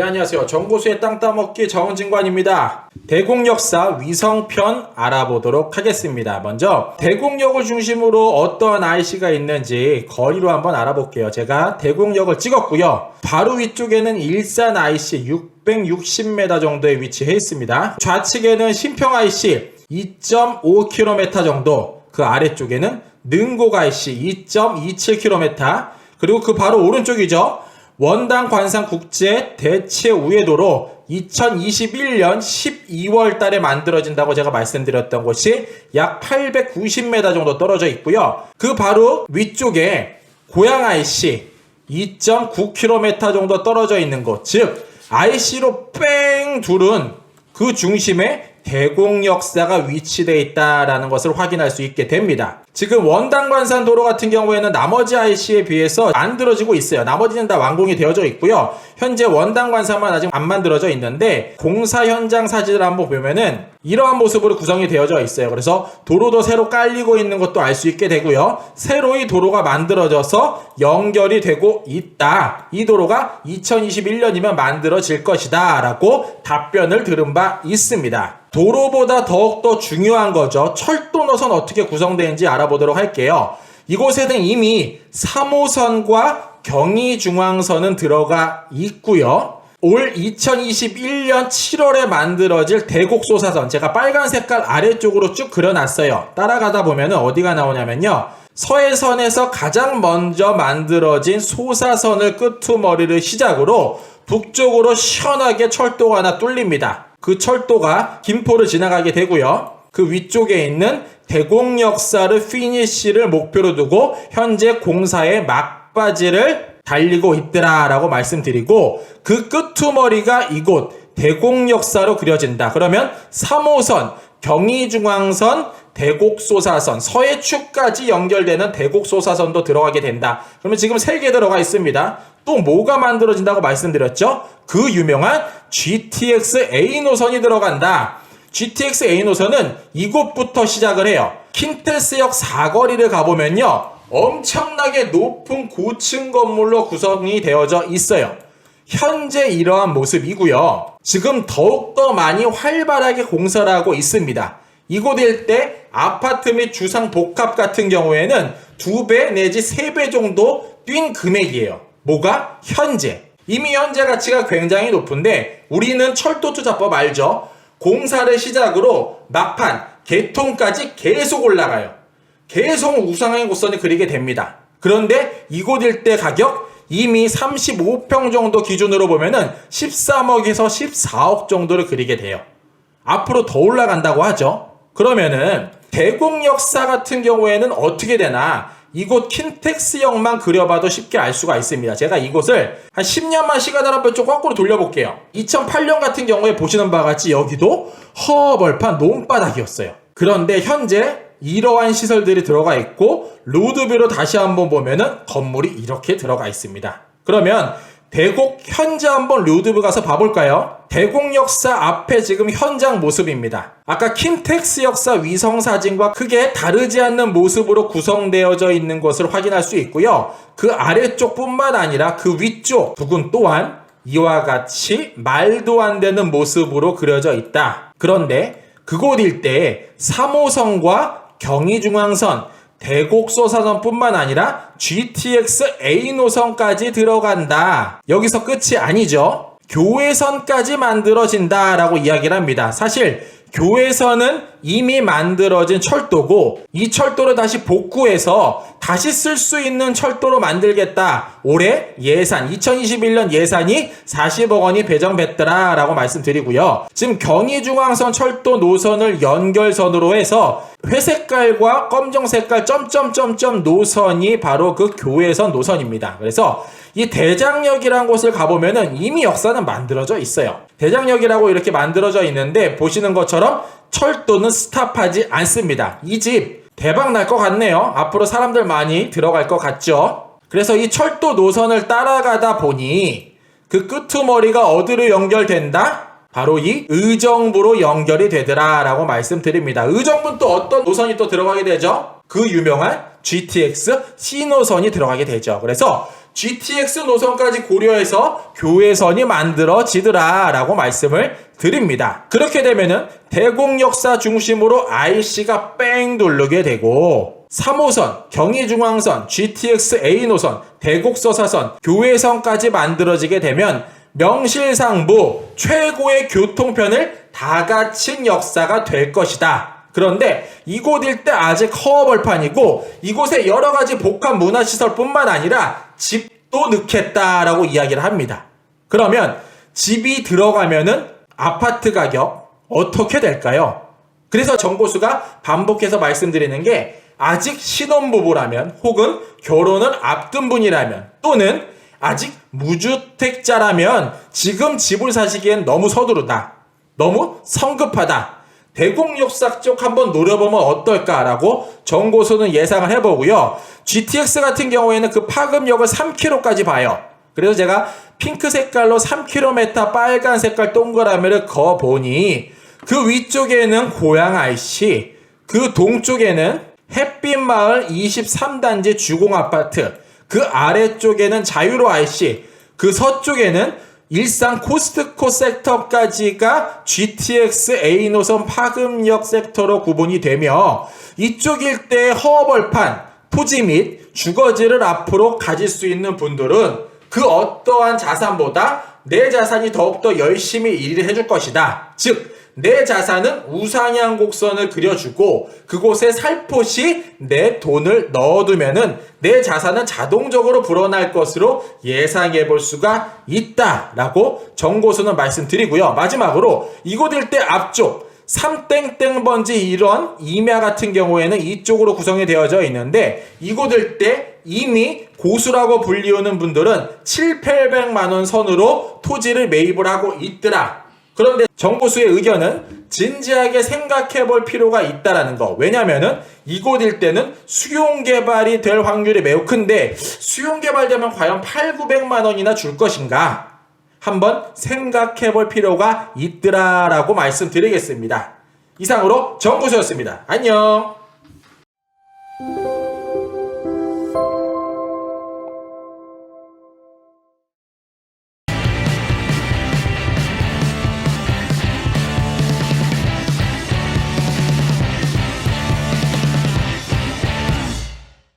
안녕하세요. 정보수의 땅 따먹기 정은진관입니다. 대곡역사 위성편 알아보도록 하겠습니다. 먼저 대곡역을 중심으로 어떠한 IC가 있는지 거리로 한번 알아볼게요. 제가 대곡역을 찍었고요. 바로 위쪽에는 일산 IC 660m 정도에 위치해 있습니다. 좌측에는 신평 IC 2.5km 정도, 그 아래쪽에는 능곡 IC 2.27km, 그리고 그 바로 오른쪽이죠. 원당 관상 국제 대체 우회도로 2021년 12월 달에 만들어진다고 제가 말씀드렸던 곳이 약 890m 정도 떨어져 있고요. 그 바로 위쪽에 고양 IC 2.9km 정도 떨어져 있는 곳, 즉 IC로 뺑 둘은 그 중심에 대곡역사가 위치되어 있다라는 것을 확인할 수 있게 됩니다. 지금 원당관산 도로 같은 경우에는 나머지 IC에 비해서 만들어지고 있어요. 나머지는 다 완공이 되어져 있고요. 현재 원당관산만 아직 안 만들어져 있는데 공사 현장 사진을 한번 보면은 이러한 모습으로 구성이 되어져 있어요. 그래서 도로도 새로 깔리고 있는 것도 알 수 있게 되고요. 새로이 도로가 만들어져서 연결이 되고 있다. 이 도로가 2021년이면 만들어질 것이다 라고 답변을 들은 바 있습니다. 도로보다 더욱더 중요한 거죠. 철도 노선 어떻게 구성되는지 알아보도록 할게요. 이곳에는 이미 3호선과 경의중앙선은 들어가 있고요. 올 2021년 7월에 만들어질 대곡소사선, 제가 빨간 색깔 아래쪽으로 쭉 그려놨어요. 따라가다 보면 어디가 나오냐면요, 서해선에서 가장 먼저 만들어진 소사선을 끄트머리를 시작으로 북쪽으로 시원하게 철도가 하나 뚫립니다. 그 철도가 김포를 지나가게 되고요. 그 위쪽에 있는 대곡역사를 피니쉬를 목표로 두고 현재 공사의 막바지를 달리고 있더라라고 말씀드리고, 그 끄트머리가 이곳 대곡역사로 그려진다. 그러면 3호선, 경의중앙선, 대곡소사선, 서해축까지 연결되는 대곡소사선도 들어가게 된다. 그러면 지금 3개 들어가 있습니다. 또 뭐가 만들어진다고 말씀드렸죠? 그 유명한 GTX A 노선이 들어간다. GTX A 노선은 이곳부터 시작을 해요. 킨테스역 사거리를 가보면요, 엄청나게 높은 고층 건물로 구성이 되어져 있어요. 현재 이러한 모습이고요. 지금 더욱더 많이 활발하게 공사를 하고 있습니다. 이곳 일대 아파트 및 주상 복합 같은 경우에는 2배 내지 3배 정도 뛴 금액이에요. 뭐가? 현재. 이미 현재 가치가 굉장히 높은데 우리는 철도투자법 알죠? 공사를 시작으로 막판, 개통까지 계속 올라가요. 계속 우상향 곡선을 그리게 됩니다. 그런데 이곳 일대 가격 이미 35평 정도 기준으로 보면은 13억에서 14억 정도를 그리게 돼요. 앞으로 더 올라간다고 하죠. 그러면은 대곡역사 같은 경우에는 어떻게 되나, 이곳 킨텍스역만 그려봐도 쉽게 알 수가 있습니다. 제가 이곳을 한 10년만 시간을 한번 좀 거꾸로 돌려볼게요. 2008년 같은 경우에 보시는 바와 같이 여기도 허벌판 논바닥이었어요. 그런데 현재 이러한 시설들이 들어가 있고 로드뷰로 다시 한번 보면은 건물이 이렇게 들어가 있습니다. 그러면 대곡 현재 한번 로드뷰 가서 봐볼까요? 대곡역사 앞에 지금 현장 모습입니다. 아까 킨텍스 역사 위성 사진과 크게 다르지 않는 모습으로 구성되어져 있는 것을 확인할 수 있고요. 그 아래쪽뿐만 아니라 그 위쪽 부근 또한 이와 같이 말도 안 되는 모습으로 그려져 있다. 그런데 그곳 일대에 3호선과 경의중앙선, 대곡소사선뿐만 아니라 GTX A 노선까지 들어간다. 여기서 끝이 아니죠. 교외선까지 만들어진다라고 이야기를 합니다. 사실 교외선은 이미 만들어진 철도고 이 철도를 다시 복구해서 다시 쓸 수 있는 철도로 만들겠다. 올해 예산 2021년 예산이 40억 원이 배정됐더라 라고 말씀드리고요. 지금 경의중앙선 철도 노선을 연결선으로 해서 회색깔과 검정색깔 점점점점 노선이 바로 그 교외선 노선입니다. 그래서 이 대장역이라는 곳을 가보면은 이미 역사는 만들어져 있어요. 대장역이라고 이렇게 만들어져 있는데 보시는 것처럼 철도는 스탑하지 않습니다. 이 집 대박 날 것 같네요. 앞으로 사람들 많이 들어갈 것 같죠. 그래서 이 철도 노선을 따라가다 보니 그 끄트머리가 어디로 연결된다? 바로 이 의정부로 연결이 되더라 라고 말씀드립니다. 의정부는 또 어떤 노선이 또 들어가게 되죠? 그 유명한 GTX C 노선이 들어가게 되죠. 그래서 GTX 노선까지 고려해서 교외선이 만들어지더라 라고 말씀을 드립니다. 그렇게 되면은 대곡역사 중심으로 IC가 뺑 누르게 되고 3호선, 경의중앙선, GTX A 노선, 대곡서사선, 교외선까지 만들어지게 되면 명실상부 최고의 교통편을 다 갖춘 역사가 될 것이다. 그런데 이곳일 때 아직 허허벌판이고 이곳에 여러가지 복합 문화시설뿐만 아니라 집도 넣겠다라고 이야기를 합니다. 그러면 집이 들어가면은 아파트 가격 어떻게 될까요? 그래서 정보수가 반복해서 말씀드리는 게 아직 신혼부부라면 혹은 결혼을 앞둔 분이라면 또는 아직 무주택자라면 지금 집을 사시기엔 너무 서두르다. 너무 성급하다. 대곡역사 쪽 한번 노려보면 어떨까라고 정고수는 예상을 해보고요. GTX 같은 경우에는 그 파급력을 3km까지 봐요. 그래서 제가 핑크 색깔로 3km 빨간 색깔 동그라미를 그어보니 그 위쪽에는 고양 IC, 그 동쪽에는 햇빛마을 23단지 주공아파트, 그 아래쪽에는 자유로 IC, 그 서쪽에는 일산 코스트코 섹터까지가 GTX A 노선 파급력 섹터로 구분이 되며 이쪽 일대의 허허벌판, 토지 및 주거지를 앞으로 가질 수 있는 분들은 그 어떠한 자산보다 내 자산이 더욱더 열심히 일을 해줄 것이다. 즉 내 자산은 우상향 곡선을 그려주고 그곳에 살포시 내 돈을 넣어두면은 내 자산은 자동적으로 불어날 것으로 예상해 볼 수가 있다라고 정고수는 말씀드리고요. 마지막으로 이곳 일대 앞쪽 3땡땡번지 이런 임야 같은 경우에는 이쪽으로 구성이 되어져 있는데 이곳 일대 이미 고수라고 불리우는 분들은 700~800만 원 선으로 토지를 매입을 하고 있더라. 그런데 정보수의 의견은 진지하게 생각해 볼 필요가 있다라는 거. 왜냐면은 이곳 일대는 수용 개발이 될 확률이 매우 큰데 수용 개발되면 과연 800~900만 원이나 줄 것인가? 한번 생각해 볼 필요가 있더라라고 말씀드리겠습니다. 이상으로 정보수였습니다. 안녕.